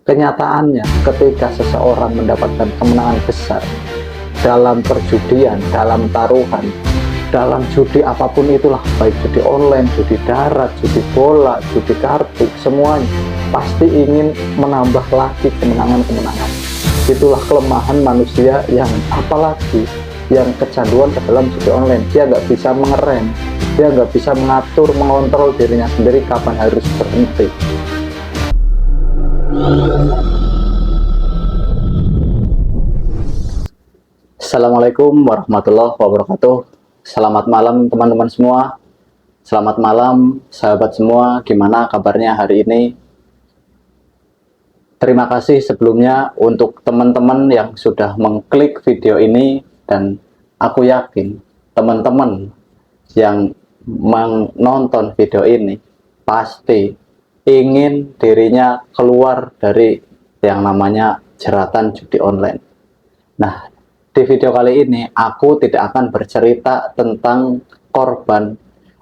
Kenyataannya, ketika seseorang mendapatkan kemenangan besar dalam perjudian, dalam taruhan, dalam judi apapun itulah, baik judi online, judi darat, judi bola, judi kartu, semuanya pasti ingin menambah lagi kemenangan-kemenangan. Itulah kelemahan manusia, yang apalagi yang kecanduan ke dalam judi online. Dia nggak bisa mengerem, dia nggak bisa mengatur, mengontrol dirinya sendiri kapan harus berhenti. Assalamualaikum warahmatullahi wabarakatuh. Selamat malam teman-teman semua. Selamat malam sahabat semua. Gimana kabarnya hari ini? Terima kasih sebelumnya untuk teman-teman yang sudah mengklik video ini, dan aku yakin teman-teman yang menonton video ini pasti ingin dirinya keluar dari yang namanya jeratan judi online. Nah, di video kali ini aku tidak akan bercerita tentang korban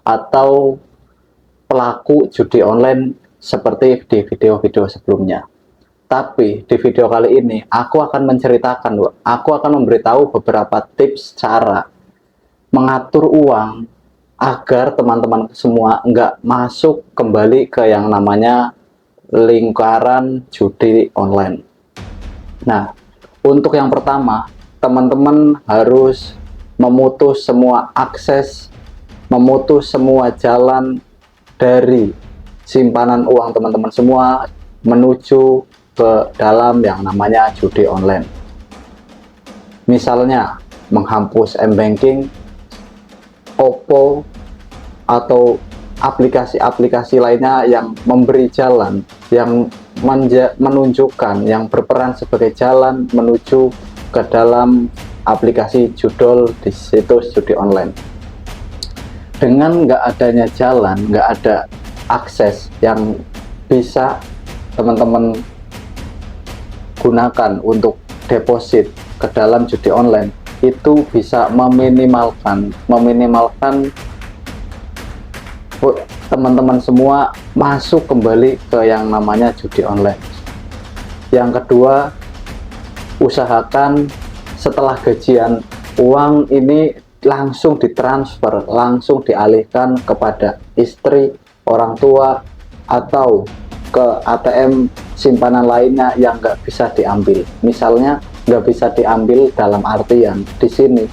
atau pelaku judi online seperti di video-video sebelumnya. Tapi di video kali ini aku akan menceritakan, aku akan memberitahu beberapa tips cara mengatur uang agar teman-teman semua nggak masuk kembali ke yang namanya lingkaran judi online. Nah, untuk yang pertama, teman-teman harus memutus semua akses, memutus semua jalan dari simpanan uang teman-teman semua menuju ke dalam yang namanya judi online. Misalnya menghapus m-banking, OPPO, atau aplikasi-aplikasi lainnya yang memberi jalan, yang menunjukkan, yang berperan sebagai jalan menuju ke dalam aplikasi judol di situs judi online. Dengan nggak adanya jalan, nggak ada akses yang bisa teman-teman gunakan untuk deposit ke dalam judi online, itu bisa meminimalkan teman-teman semua masuk kembali ke yang namanya judi online. Yang kedua, usahakan setelah gajian uang ini langsung ditransfer, langsung dialihkan kepada istri, orang tua, atau ke ATM simpanan lainnya yang nggak bisa diambil. Misalnya nggak bisa diambil dalam artian di sini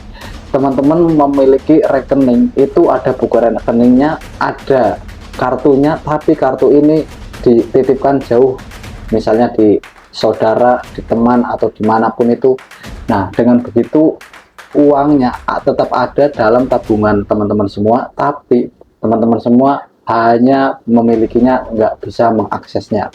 teman-teman memiliki rekening, itu ada buku rekeningnya, ada kartunya, tapi kartu ini dititipkan jauh, misalnya di saudara, di teman, atau dimanapun itu. Nah, dengan begitu uangnya tetap ada dalam tabungan teman-teman semua, tapi teman-teman semua hanya memilikinya, nggak bisa mengaksesnya.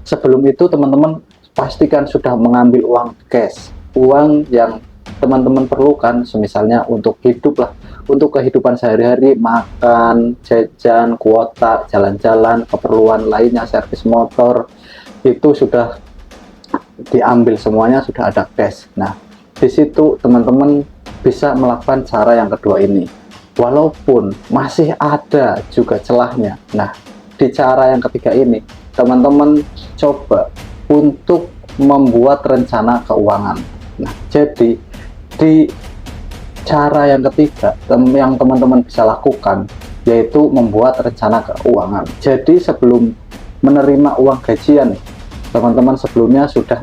Sebelum itu teman-teman pastikan sudah mengambil uang cash, uang yang teman-teman perlukan, semisalnya untuk hidup lah, untuk kehidupan sehari-hari, makan, jajan, kuota, jalan-jalan, keperluan lainnya, servis motor, itu sudah diambil semuanya, sudah ada cash. Nah, di situ teman-teman bisa melakukan cara yang kedua ini, walaupun masih ada juga celahnya. Nah, di cara yang ketiga ini teman-teman coba untuk membuat rencana keuangan. Nah, jadi di cara yang ketiga yang teman-teman bisa lakukan yaitu membuat rencana keuangan. Jadi sebelum menerima uang gajian, teman-teman sebelumnya sudah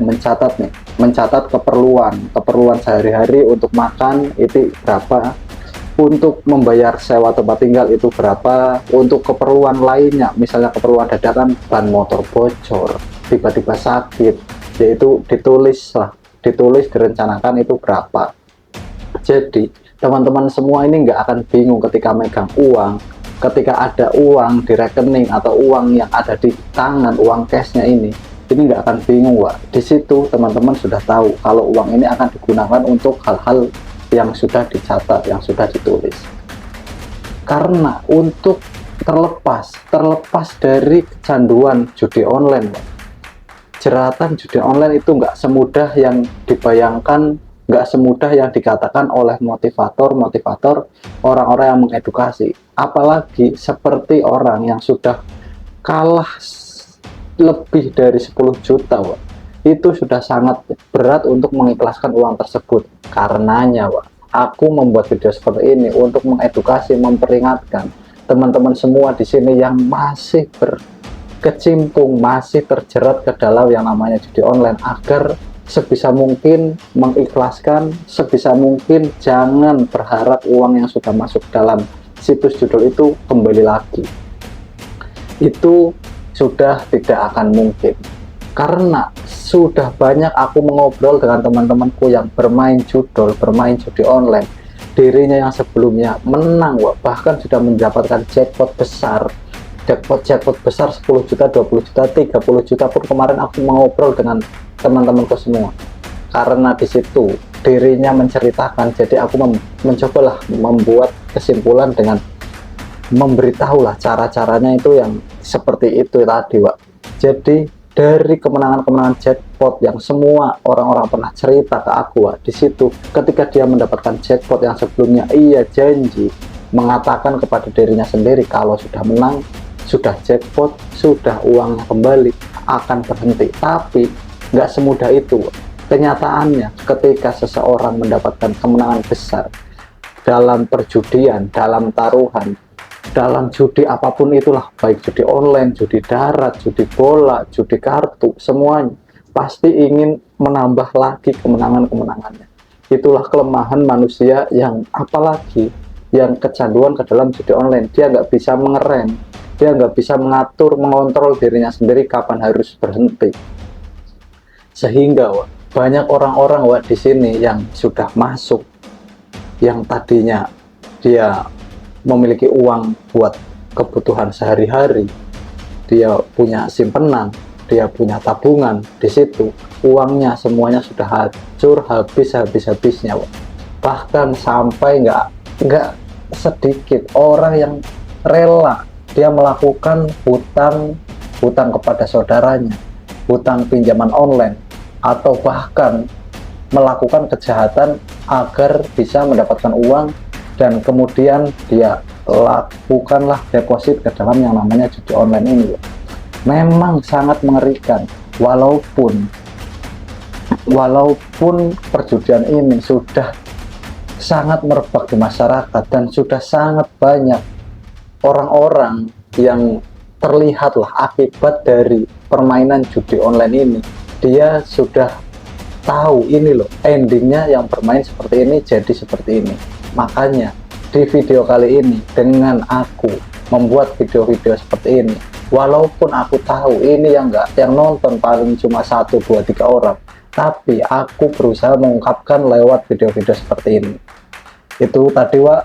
mencatat keperluan sehari-hari, untuk makan itu berapa, untuk membayar sewa tempat tinggal itu berapa, untuk keperluan lainnya, misalnya keperluan dadakan, ban motor bocor, tiba-tiba sakit, yaitu ditulis, direncanakan itu berapa. Jadi teman-teman semua ini nggak akan bingung ketika megang uang, ketika ada uang di rekening atau uang yang ada di tangan, uang cashnya ini nggak akan bingung, Wak. Di situ teman-teman sudah tahu kalau uang ini akan digunakan untuk hal-hal yang sudah dicatat, yang sudah ditulis. Karena untuk terlepas dari kecanduan judi online, Wak, jeratan judi online itu nggak semudah yang dibayangkan, nggak semudah yang dikatakan oleh motivator, orang-orang yang mengedukasi. Apalagi seperti orang yang sudah kalah lebih dari 10 juta, Wak. itu sudah sangat berat untuk mengikhlaskan uang tersebut. Karenanya Pak, aku membuat video seperti ini untuk mengedukasi, memperingatkan teman-teman semua di sini yang masih berkecimpung, masih terjerat ke dalam yang namanya judi online, agar sebisa mungkin mengikhlaskan, sebisa mungkin jangan berharap uang yang sudah masuk dalam situs judul itu kembali lagi. Itu sudah tidak akan mungkin, karena sudah banyak aku mengobrol dengan teman-temanku yang bermain judi online. Dirinya yang sebelumnya menang, bahkan sudah mendapatkan jackpot besar, jackpot besar 10 juta, 20 juta, 30 juta pun kemarin aku mengobrol dengan teman-temanku semua. Karena di situ dirinya menceritakan, jadi aku mencobalah membuat kesimpulan dengan memberitahulah cara-caranya itu yang seperti itu tadi, Wak. Jadi dari kemenangan-kemenangan jackpot yang semua orang-orang pernah cerita ke aku, Wak, di situ ketika dia mendapatkan jackpot yang sebelumnya, ia janji mengatakan kepada dirinya sendiri kalau sudah menang, sudah jackpot, sudah uangnya kembali, akan berhenti. Tapi nggak semudah itu, Wak. Kenyataannya ketika seseorang mendapatkan kemenangan besar dalam perjudian, dalam taruhan, dalam judi apapun itulah, baik judi online, judi darat, judi bola, judi kartu, semuanya pasti ingin menambah lagi kemenangan-kemenangannya. Itulah kelemahan manusia, yang apalagi yang kecanduan ke dalam judi online. Dia nggak bisa mengerem, dia nggak bisa mengatur, mengontrol dirinya sendiri kapan harus berhenti. Sehingga banyak orang-orang di sini yang sudah masuk, yang tadinya dia memiliki uang buat kebutuhan sehari-hari, dia punya simpenan, dia punya tabungan, di situ uangnya semuanya sudah hancur habisnya. Bahkan sampai nggak sedikit orang yang rela dia melakukan hutang kepada saudaranya, hutang pinjaman online, atau bahkan melakukan kejahatan agar bisa mendapatkan uang, dan kemudian dia lakukanlah deposit ke dalam yang namanya judi online ini. Memang sangat mengerikan, walaupun perjudian ini sudah sangat merebak di masyarakat dan sudah sangat banyak orang-orang yang terlihatlah akibat dari permainan judi online ini. Dia sudah tahu ini loh endingnya, yang bermain seperti ini jadi seperti ini. Makanya di video kali ini, dengan aku membuat video-video seperti ini, walaupun aku tahu ini yang nonton paling cuma 1, 2, 3 orang, tapi aku berusaha mengungkapkan lewat video-video seperti ini. Itu tadi, Wak,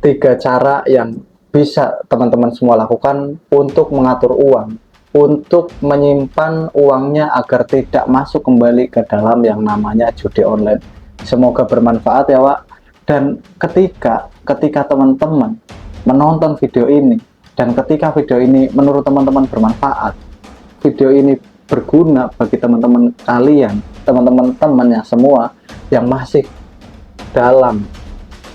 3 cara yang bisa teman-teman semua lakukan untuk mengatur uang, untuk menyimpan uangnya agar tidak masuk kembali ke dalam yang namanya judi online. Semoga bermanfaat ya, Wak. Dan ketika teman-teman menonton video ini, dan ketika video ini menurut teman-teman bermanfaat, video ini berguna bagi teman-teman kalian, teman-teman semua yang masih dalam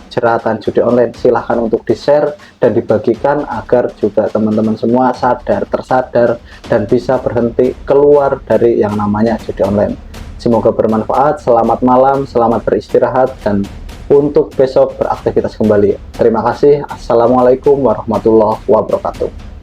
jeratan judi online, silahkan untuk di-share dan dibagikan agar juga teman-teman semua tersadar dan bisa berhenti keluar dari yang namanya judi online. Semoga bermanfaat. Selamat malam, selamat beristirahat, dan untuk besok beraktivitas kembali. Terima kasih. Assalamualaikum warahmatullahi wabarakatuh.